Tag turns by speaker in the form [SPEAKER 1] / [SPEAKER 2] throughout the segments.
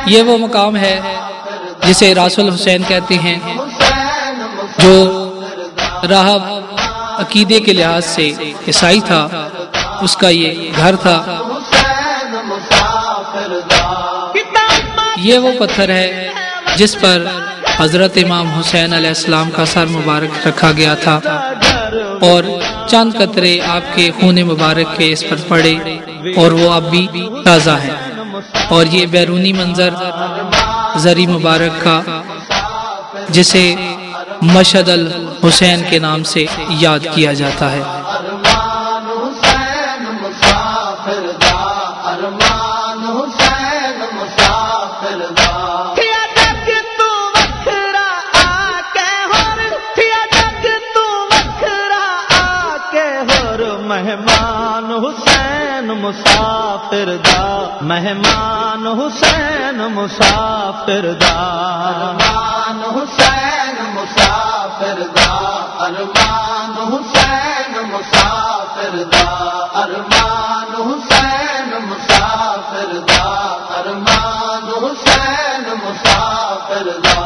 [SPEAKER 1] یہ وہ مقام ہے جسے راس الحسین کہتے ہیں، جو راہب عقیدے کے لحاظ سے عیسائی تھا، اس کا یہ گھر تھا۔ یہ وہ پتھر ہے جس پر حضرت امام حسین علیہ السلام کا سر مبارک رکھا گیا تھا، اور چند قطرے آپ کے خون مبارک کے اس پر پڑے، اور وہ اب بھی تازہ ہے۔ اور یہ بیرونی منظر زری مبارک کا، جسے مشہد الحسین کے نام سے یاد کیا جاتا ہے۔
[SPEAKER 2] مہمان حسین مسافر دا، مہمان حسین مسافر دا، ارمان حسین مسافر دا، ارمان حسین مسافر دا، ارمان حسین مسافر دا، ارمان حسین مسافر دا۔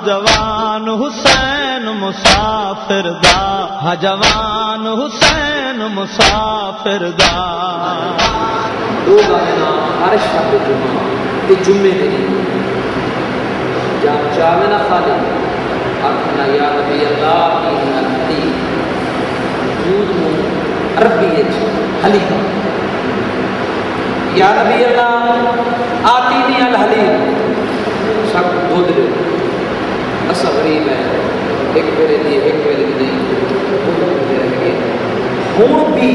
[SPEAKER 2] جوان حسین مسافر دا، جوان حسین مسافر دا۔
[SPEAKER 3] دو گانا عرش کا جمعہ تے جمعے نہیں جا چاونا خالی اپنا یا نبی اللہ کی نبی دود عربی حلیب یا نبی اللہ آتینی الحلیب سب دودھ لے اصل غریب ہے، ایک میرے لیے ایک میرے لیے ہوں بھی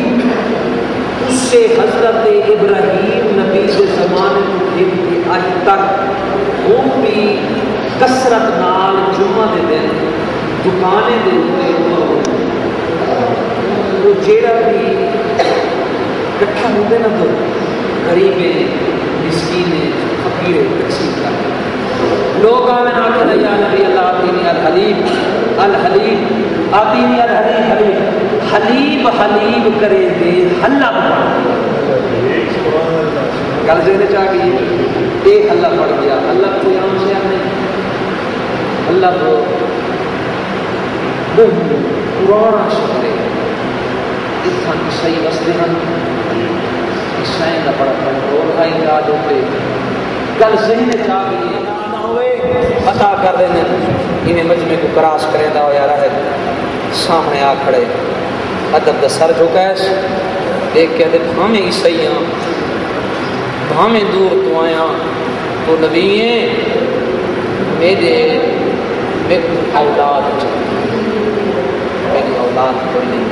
[SPEAKER 3] اس سے حضرت ابراہیم نبی کے زمانے کے اج تک ہوں بھی کثرت نال جمعہ دے دن دکانے دے وہ جیڑا بھی کٹھا ہوتے نا تو غریبیں مسکینیں فقیریں تقسیم کرتے لوگ آمین آتے یا نبی اللہ آتینی الحلیب الحلیب آتینی الحلیب حلیب حلیب حلیب کرے دے حلب پڑھ گل سے چاہ گئی ایک حلب پڑھ گیا حلب کوئی عام سے نہیں حلب پرانا شہر ہے اتنا عیسائی بستے ہیں عیسائی کا بڑا کنٹرول کا امداد ہوتے گل ذہن چاہ گئی عطا کر رہے ہیں انہیں مجمع کو کراس کرے دا ہو یا رہے سامنے آ کھڑے ادب دا سر جھکیس ایک کہتے بھامیں عیسائیاں بھامیں دور تو آیاں تو نبییں میرے اولاد چاہیے میری اولاد کوئی نہیں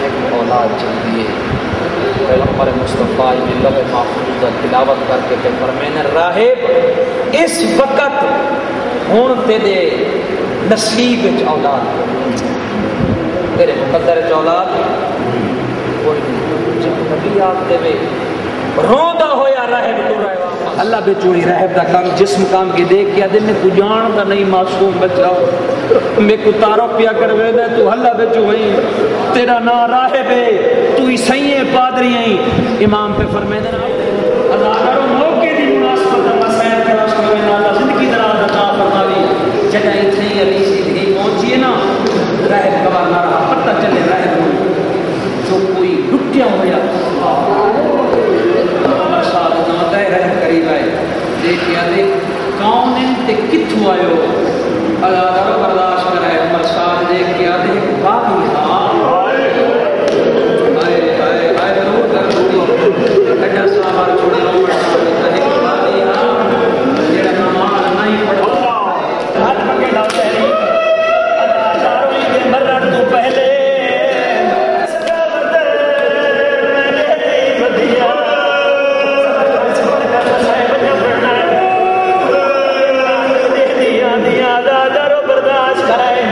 [SPEAKER 3] میری اولاد چاہیے پیغمبر مصطفیٰ لوح محفوظ تلاوت کر کے فرمانے راہب اس وقت ہون تیرے نصیب وچ اولاد تیرے مقدر وچ اولاد کوئی نہیں جب نبی آپ دے روندا ہویا راہب تو رہے اللہ بے چوری راہب دا کام جس مقام کی دیکھ کے دل میں تو جان دا نہیں معصوم بچا میں کو تارو پیا کر ویدا تو اللہ بے چوئی تیرا نا راہب ہے تو عیسائی ہے پادری ہیں امام پہ فرمائے نا اللہ کرو موقع دی مناسبت مسائل کا رسول اللہ زندگی دراز عطا فرماوی جگہ اتنی علی سی بھی پہنچی ہے نا راہب کا نہ رہا پتہ چلے راہب جو کوئی لٹیا ہوا دیکھیا دے کون تے کتھوں آئے ہو اللہ تعالیٰ برداشت کرائے عمر صاحب دیکھ کے آدھے باقی آئے ضرور کر چھوڑی اڈا صاحب چھوڑی عمر صاحب دیکھ باقی جیڑا نماز نہیں پڑھا ہاتھ پکے ڈالتے ہیں اللہ داروی کے مرد تو پہلے برداشت کرائے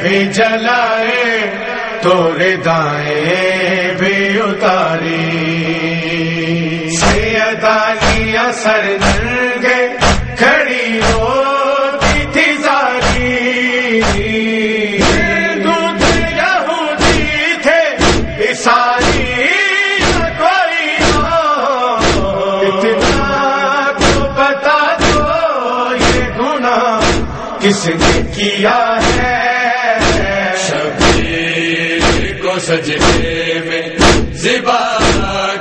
[SPEAKER 4] بھی جلائے تو ردائیں بھی اتاری، سید علی اثر ننگے کھڑی ہوتی تھی زاری، دودھ یہودی تھے عیسائی کوئی نہ، اتنا تو بتا دو یہ گناہ کس نے کیا ہے، سجدے میں ذبح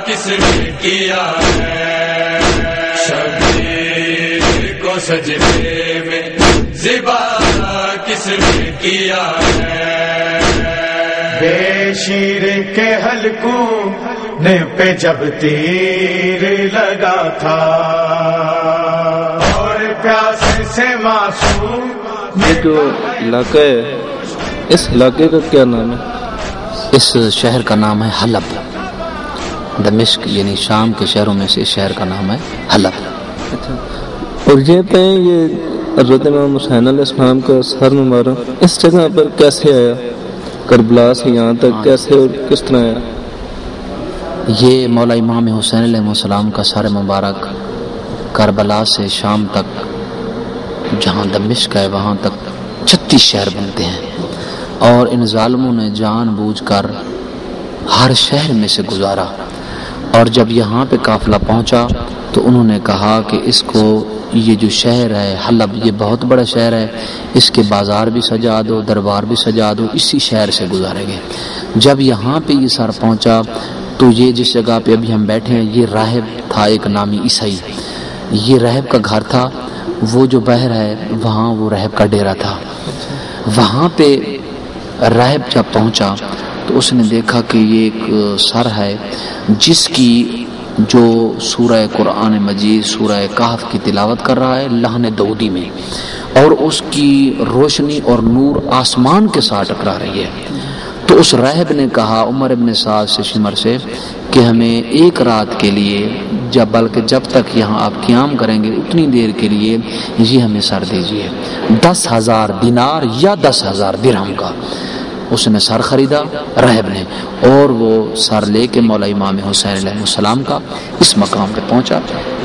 [SPEAKER 4] کس نے کیا ہے، شبیر کو سجدے میں ذبح کس نے کیا ہے، بے شیر کے حلقوں نے پہ جب تیر لگا تھا اور پیاس سے معصوم،
[SPEAKER 5] یہ جو علاقہ ہے اس علاقے کا کیا نام ہے؟
[SPEAKER 3] اس شہر کا نام ہے حلب، دمشق یعنی شام کے شہروں میں سے اس شہر کا نام ہے حلب۔
[SPEAKER 5] اچھا، اور یہ کہیں یہ حضرت امام حسین علیہ السلام کا سر مبارک اس جگہ پر کیسے آیا، کربلا سے یہاں تک کیسے اور کس طرح آیا؟
[SPEAKER 3] یہ مولا امام حسین علیہ السلام کا سر مبارک کربلا سے شام تک، جہاں دمشق ہے وہاں تک 36 شہر بنتے ہیں، اور ان ظالموں نے جان بوجھ کر ہر شہر میں سے گزارا، اور جب یہاں پہ قافلہ پہنچا تو انہوں نے کہا کہ اس کو، یہ جو شہر ہے حلب یہ بہت بڑا شہر ہے، اس کے بازار بھی سجا دو، دربار بھی سجا دو، اسی شہر سے گزاریں گے۔ جب یہاں پہ یہ سر پہنچا تو یہ جس جگہ پہ ابھی ہم بیٹھے ہیں یہ راہب تھا، ایک نامی عیسائی، یہ راہب کا گھر تھا، وہ جو بحر ہے وہاں وہ راہب کا ڈیرا تھا۔ وہاں پہ راہب جب پہنچا تو اس نے دیکھا کہ یہ ایک سر ہے جس کی جو سورہ قرآن مجید سورہ کہف کی تلاوت کر رہا ہے لحن داؤدی میں، اور اس کی روشنی اور نور آسمان کے ساتھ ٹکرا رہی ہے۔ تو اس راہب نے کہا عمر ابن سعد سے شمر سے کہ ہمیں ایک رات کے لیے بلکہ جب تک یہاں آپ قیام کریں گے اتنی دیر کے لیے یہ ہمیں سر دیجیے، 10,000 دینار یا 10,000 درہم کا۔ اس نے سر خریدا راہب نے، اور وہ سر لے کے مولا امام حسین علیہ السلام کا اس مقام پہ پہنچا۔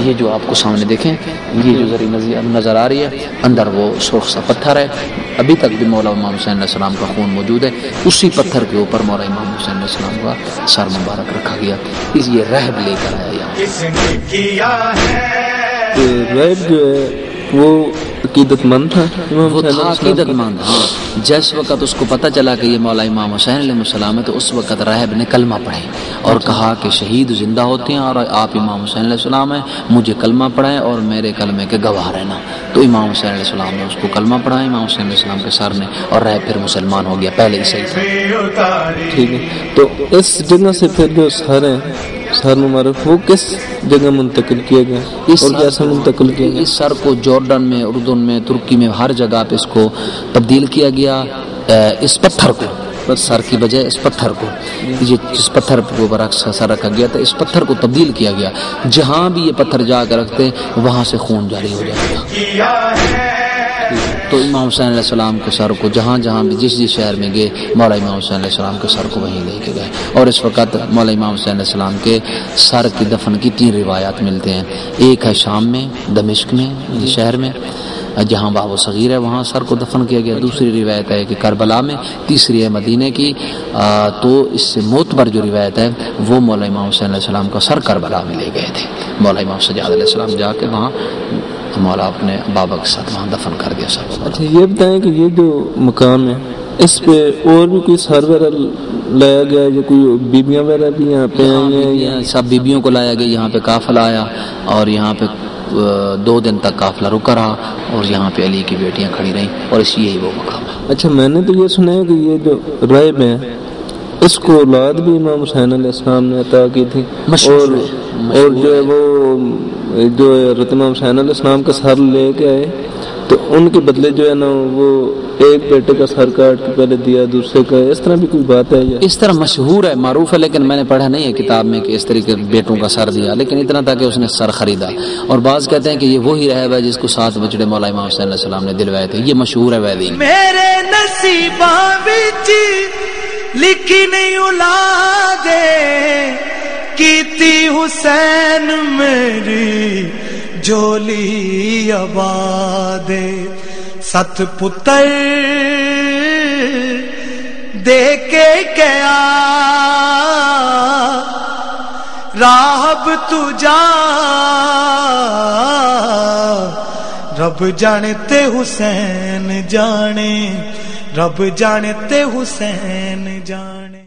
[SPEAKER 3] یہ جو آپ کو سامنے دیکھیں یہ جو ذری نظر آ رہی ہے اندر وہ سرخ سا پتھر ہے، ابھی تک بھی مولا امام حسین علیہ السلام کا خون موجود ہے، اسی پتھر کے اوپر مولا امام حسین علیہ السلام کا سر مبارک رکھا گیا۔ اس یہ راہب لے کر آیا یہاں۔
[SPEAKER 5] راہب جو ہے وہ عقیدت مند تھا،
[SPEAKER 3] وہ تھا عقیدت مند، ہاں۔ جس وقت اس کو پتہ چلا کہ یہ مولا امام حسین علیہ السلام ہے تو اس وقت راہب نے کلمہ پڑھے اور کہا کہ شہید زندہ ہوتے ہیں اور آپ امام حسین علیہ السلام ہیں، مجھے کلمہ پڑھائیں اور میرے کلمے کے گواہ رہنا۔ تو امام حسین علیہ السلام نے اس کو کلمہ پڑھایا امام حسین علیہ السلام کے سر نے، اور راہب پھر مسلمان ہو گیا، پہلے عیسائی تھا۔
[SPEAKER 5] ٹھیک ہے، تو اس جگہ سے پھر جو سر ہیں سر مبارک وہ کس جگہ منتقل کیا گیا اور کیسے منتقل کیا گیا؟
[SPEAKER 3] اس سر کو جارڈن میں، اردن میں، ترکی میں ہر جگہ پہ اس کو تبدیل کیا گیا، اس پتھر کو، سر کی بجائے اس پتھر کو، یہ جس پتھر کو سر رکھا گیا تھا اس پتھر کو تبدیل کیا گیا، جہاں بھی یہ پتھر جا کر رکھتے وہاں سے خون جاری ہو جائے گا۔ تو امام حسین علیہ السلام کے سر کو جہاں جہاں بھی جس شہر میں گئے مولا امام حسین علیہ السلام کے سر کو وہیں لے کے گئے، اور اس وقت مولا امام حسین علیہ السلام کے سر کی دفن کی 3 روایات ملتے ہیں، ایک ہے شام میں دمشق میں شہر میں جہاں باب صغیر ہے وہاں سر کو دفن کیا گیا، دوسری روایت ہے کہ کربلا میں، تیسری ہے مدینے کی، تو اس سے معتبر جو روایت ہے وہ مولا امام حسین علیہ السلام کا سر کربلا میں لے گئے تھے، مولا امام سجاد علیہ السلام جا کے وہاں مولا اپنے بابا کے ساتھ وہاں دفن کر دیا سر۔
[SPEAKER 5] اچھا یہ بتائیں کہ یہ جو مقام ہے اس پہ اور بھی کوئی سر وغیرہ لایا گیا یا کوئی بیبیاں وغیرہ بھی یہاں پہ آئی ہیں؟
[SPEAKER 3] سب بیبیوں کو لایا گیا، یہاں پہ قافلہ آیا اور یہاں پہ 2 دن تک قافلہ رکا رہا اور یہاں پہ علی کی بیٹیاں کھڑی رہیں، اور اس یہی وہ مقام ہے۔
[SPEAKER 5] اچھا میں نے تو یہ سنا ہے کہ یہ جو راہب ہے اس کو اولاد بھی امام حسین علیہ السلام نے عطا کی تھی، اور جو ہے وہ جو حضرت امام حسین علیہ السلام کا سر لے کے آئے تو ان کے بدلے جو ہے نا وہ ایک بیٹے کا سر کاٹ کے پہلے دیا دوسرے کا، اس طرح بھی کوئی بات ہے؟
[SPEAKER 3] اس طرح مشہور ہے، معروف ہے، لیکن میں نے پڑھا نہیں ہے کتاب میں کہ اس طریقے بیٹوں کا سر دیا، لیکن اتنا تھا کہ اس نے سر خریدا. اور بعض کہتے ہیں کہ یہ وہی رہب ہے جس کو 7 بچڑے مولا امام حسین علیہ السلام نے دلوائے تھے. یہ مشہور ہے ویدین.
[SPEAKER 6] میرے نصیباں وچ لکھی نہیں اولادے کیتی حسین میری جولی آباد، 7 پتر دے کے گیا راہب تجا، رب جانے تے حسین جانے، رب جانے تے حسین جانے.